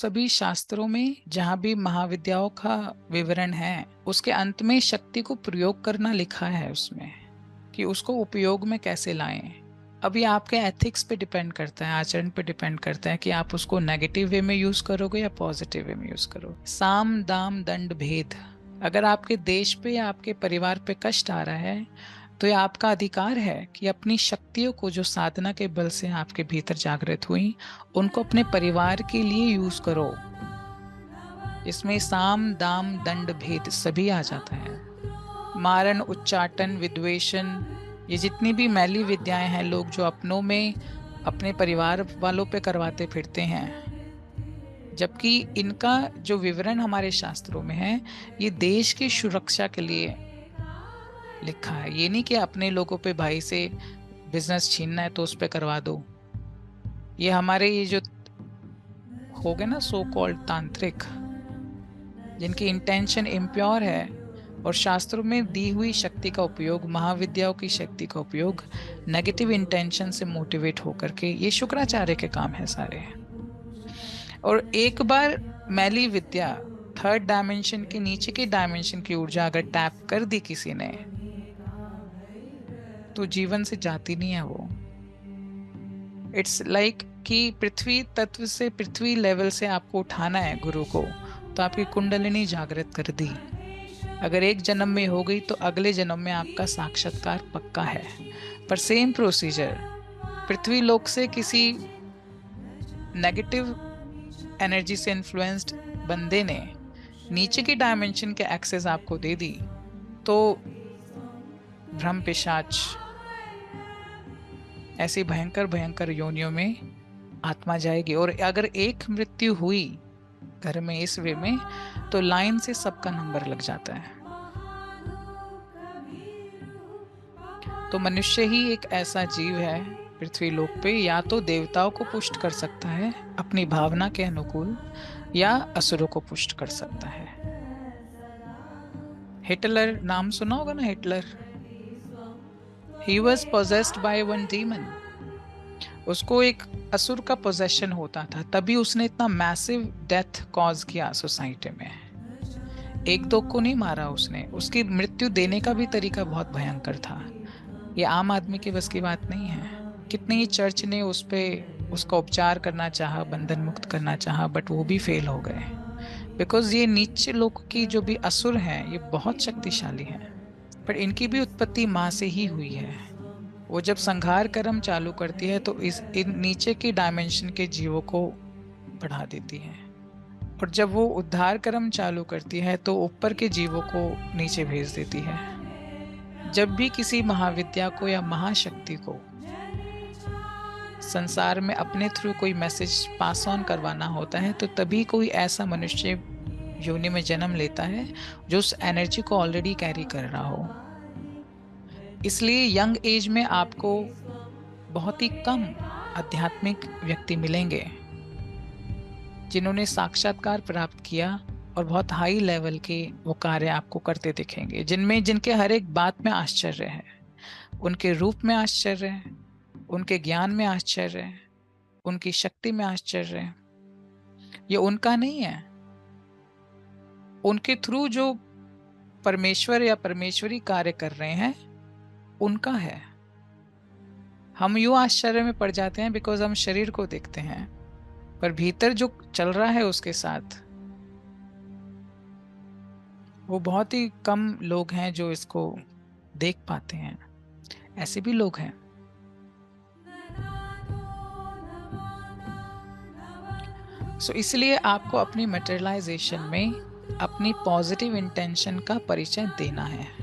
सभी शास्त्रों में जहाँ भी महाविद्याओं का विवरण है, उसके अंत में शक्ति को प्रयोग करना लिखा है उसमें, कि उसको उपयोग में कैसे लाएं। अब ये आपके एथिक्स पे डिपेंड करता है, आचरण पे डिपेंड करता है कि आप उसको नेगेटिव वे में यूज करोगे या पॉजिटिव वे में यूज करोगे। साम दाम दंड भेद, अगर आपके देश पे या आपके परिवार पे कष्ट आ रहा है तो ये आपका अधिकार है कि अपनी शक्तियों को जो साधना के बल से आपके भीतर जागृत हुई, उनको अपने परिवार के लिए यूज करो। इसमें साम दाम दंड भेद सभी आ जाता है। मारण, उच्चाटन, विद्वेषण, ये जितनी भी मैली विद्याएं हैं लोग जो अपनों में अपने परिवार वालों पे करवाते फिरते हैं, जबकि इनका जो विवरण हमारे शास्त्रों में है, ये देश की सुरक्षा के लिए लिखा है। ये नहीं कि अपने लोगों पे भाई से बिजनेस छीनना है तो उस पे करवा दो। ये हमारे ये जो हो गए ना सो कॉल्ड तांत्रिक, जिनकी इंटेंशन इम्प्योर है, और शास्त्रों में दी हुई शक्ति का उपयोग, महाविद्याओं की शक्ति का उपयोग नेगेटिव इंटेंशन से मोटिवेट होकर के, ये शुक्राचार्य के काम है सारे। और एक बार मैली विद्या थर्ड डायमेंशन के नीचे की डायमेंशन की ऊर्जा अगर टैप कर दी किसी ने, तो जीवन से जाती नहीं है वो। इट्स लाइक कि पृथ्वी तत्व से, पृथ्वी लेवल से आपको उठाना है गुरु को, तो आपकी कुंडलिनी जागृत कर दी। अगर एक जन्म में हो गई तो अगले जन्म में आपका साक्षात्कार पक्का है। पर सेम प्रोसीजर पृथ्वी लोक से किसी नेगेटिव एनर्जी से इन्फ्लुएंस्ड बंदे ने नीचे की डायमेंशन के एक्सेस आपको दे दी, तो ब्रह्म पिशाच ऐसी भयंकर भयंकर योनियों में आत्मा जाएगी। और अगर एक मृत्यु हुई घर में इस वे में, तो लाइन से सबका नंबर लग जाता है। तो मनुष्य ही एक ऐसा जीव है पृथ्वी लोक पे, या तो देवताओं को पुष्ट कर सकता है अपनी भावना के अनुकूल, या असुरों को पुष्ट कर सकता है। हिटलर नाम सुना होगा ना, Hitler. He was possessed by one demon. उसको एक असुर का पोजेशन होता था, तभी उसने इतना मैसिव डेथ कॉज किया सोसाइटी में। एक दो को नहीं मारा उसने, उसकी मृत्यु देने का भी तरीका बहुत भयंकर था। ये आम आदमी के बस की बात नहीं है। कितनी ही चर्च ने उस पे उसका उपचार करना चाहा, बंधन मुक्त करना चाहा, बट वो भी फेल हो गए। बिकॉज ये नीचे लोग की जो भी असुर हैं, ये बहुत शक्तिशाली हैं, पर इनकी भी उत्पत्ति माँ से ही हुई है। वो जब संहार कर्म चालू करती है तो इस इन नीचे की डायमेंशन के जीवों को बढ़ा देती है, और जब वो उद्धार कर्म चालू करती है तो ऊपर के जीवों को नीचे भेज देती है। जब भी किसी महाविद्या को या महाशक्ति को संसार में अपने थ्रू कोई मैसेज पास ऑन करवाना होता है, तो तभी कोई ऐसा मनुष्य योनि में जन्म लेता है जो उस एनर्जी को ऑलरेडी कैरी कर रहा हो। इसलिए यंग एज में आपको बहुत ही कम आध्यात्मिक व्यक्ति मिलेंगे जिन्होंने साक्षात्कार प्राप्त किया, और बहुत हाई लेवल के वो कार्य आपको करते दिखेंगे, जिनके हर एक बात में आश्चर्य है, उनके रूप में आश्चर्य है, उनके ज्ञान में आश्चर्य है, उनकी शक्ति में आश्चर्य है। ये उनका नहीं है, उनके थ्रू जो परमेश्वर या परमेश्वरी कार्य कर रहे हैं उनका है। हम यूं आश्चर्य में पड़ जाते हैं बिकॉज हम शरीर को देखते हैं, पर भीतर जो चल रहा है उसके साथ वो बहुत ही कम लोग हैं जो इसको देख पाते हैं। ऐसे भी लोग हैं। इसलिए आपको अपनी मटेरियलाइजेशन में अपनी पॉजिटिव इंटेंशन का परिचय देना है।